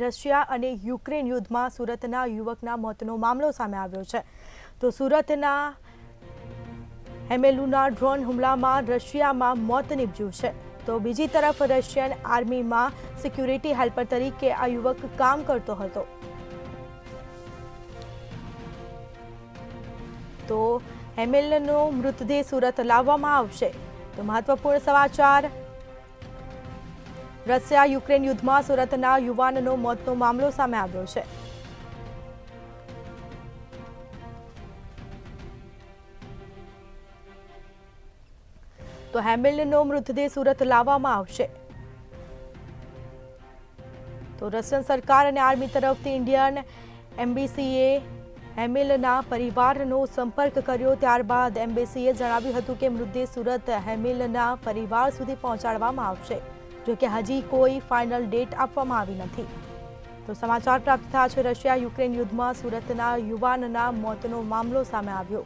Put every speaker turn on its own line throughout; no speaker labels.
Russia અને Ukraine યુદ્ધમાં સુરતના યુવકના મોતનો મામલો સામે આવ્યો છે। તો સુરતના હેમેલુના ડ્રોન હુમલામાં રશિયામાં મોત નીપજ્યું છે। તો બીજી તરફ રશિયન આર્મીમાં સિક્યુરિટી હેલ્પર તરીકે આ યુવક કામ કરતો હતો। તો હેમેલનો મૃતદેહ સુરત લાવવામાં આવશે। તો મહત્વપૂર્ણ સમાચાર, રશિયા યુક્રેન યુદ્ધમાં સુરતના યુવાનનો મોતનો મામલો સામે આવ્યો છે। તો હેમેલનો મૃતદેહ સુરત લાવવામાં આવશે। તો રશિયન સરકાર અને આર્મી તરફથી ઇન્ડિયન એમ્બેસીએ હેમેલના પરિવારનો સંપર્ક કર્યો। ત્યારબાદ એમ્બેસીએ જણાવ્યું હતું કે મૃતદેહ સુરત હેમેલના પરિવાર સુધી પહોંચાડવામાં આવશે। જો કે હજી કોઈ ફાઇનલ ડેટ આપવામાં આવી નથી। તો સમાચાર પ્રાપ્ત થયા છે, રશિયા યુક્રેન યુદ્ધમાં સુરતના યુવાનના મોતનો મામલો સામે આવ્યો।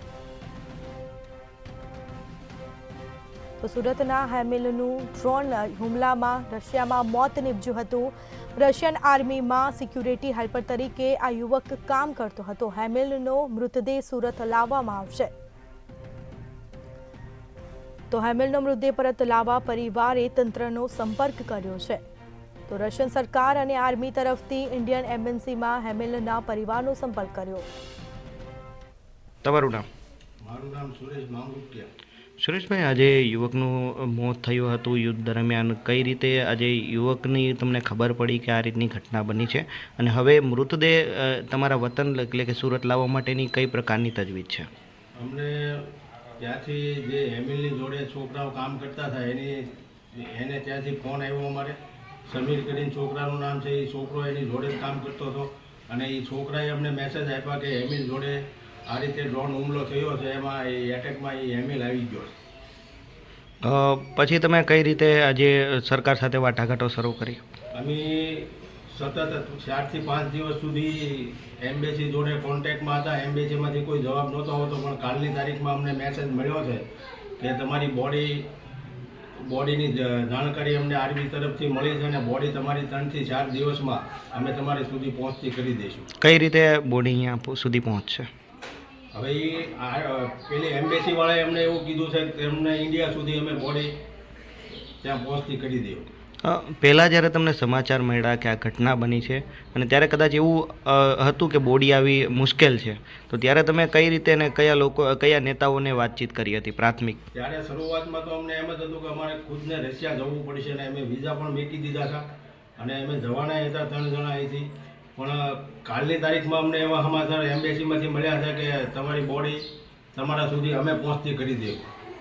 તો સુરતના હેમેલનું ડ્રોન હુમલામાં રશિયામાં મોત નીપજ્યું હતું। રશિયન આર્મીમાં સિક્યુરિટી હેલ્પર તરીકે આ યુવક કામ કરતો હતો। હેમેલનો મૃતદેહ સુરત લાવવામાં આવશે। તો હેમેલનો મૃતદેહ પરત લાવવા પરિવારે તંત્રનો સંપર્ક કર્યો છે। તો રશિયન સરકાર અને આર્મી તરફથી ઇન્ડિયન એમ્બેસીમાં હેમેલના પરિવારનો સંપર્ક કર્યો।
તમારું નામ?
મારું નામ સુરેશ માંગુટિયા।
સુરેશભાઈ, આજે યુવકનું મોત થયું હતું યુદ્ધ દરમિયાન, કઈ રીતે આજે યુવકની તમને ખબર પડી કે આ રીતની ઘટના બની છે, અને હવે મૃતદેહ તમારા વતન એટલે કે સુરત લાવવા માટેની કઈ પ્રકારની તજવીજ છે?
અમને ત્યાંથી જે હેમિલની જોડે છોકરાઓ કામ કરતા હતા એને ત્યાંથી ફોન આવ્યો અમારે। સમીર કરીને છોકરાનું નામ છે, એ છોકરો એની જોડે જ કામ કરતો હતો, અને એ છોકરાએ અમને મેસેજ આપ્યા કે હેમિલ જોડે આ રીતે ડ્રોન હુમલો થયો છે, એમાં એ એટેકમાં એ હેમિલ આવી ગયો છે।
પછી તમે કઈ રીતે આજે સરકાર સાથે વાટાઘાટો શરૂ કરી?
અમે સતત 4 થી 5 દિવસ સુધી એમ્બેસી જોડે કોન્ટેક્ટમાં હતા। એમ્બેસીમાંથી કોઈ જવાબ નહોતો આવતો, પણ કાલની તારીખમાં અમને મેસેજ મળ્યો છે કે તમારી બોડીની જાણકારી અમને આર્મી તરફથી મળી છે, અને બોડી તમારી 3 થી 4 દિવસમાં અમે તમારી સુધી પહોંચતી કરી દઈશું।
કઈ રીતે બોડી અહીંયા સુધી પહોંચશે?
હવે એ પેલી એમ્બેસીવાળાએ અમને એવું કીધું છે કે અમને ઇન્ડિયા સુધી અમે બોડી ત્યાં પહોંચતી કરી દઈએ।
પહેલાં જ્યારે તમને સમાચાર મળ્યા કે આ ઘટના બની છે, અને ત્યારે કદાચ એવું હતું કે બોડી આવી મુશ્કેલ છે, તો ત્યારે તમે કઈ રીતે અને કયા નેતાઓને વાતચીત કરી હતી પ્રાથમિક?
ત્યારે શરૂઆતમાં તો અમને એમ જ હતું કે અમારે ખુદને રશિયા જવું પડશે, અને અમે વિઝા પણ મેકી દીધા હતા, અને અમે જવાના હતા 3 જણા અહીંથી। પણ કાલની તારીખમાં અમને એવા સમાચાર એમ્બેસીમાંથી મળ્યા છે કે તમારી બોડી તમારા સુધી અમે પહોંચતી કરી દઈએ।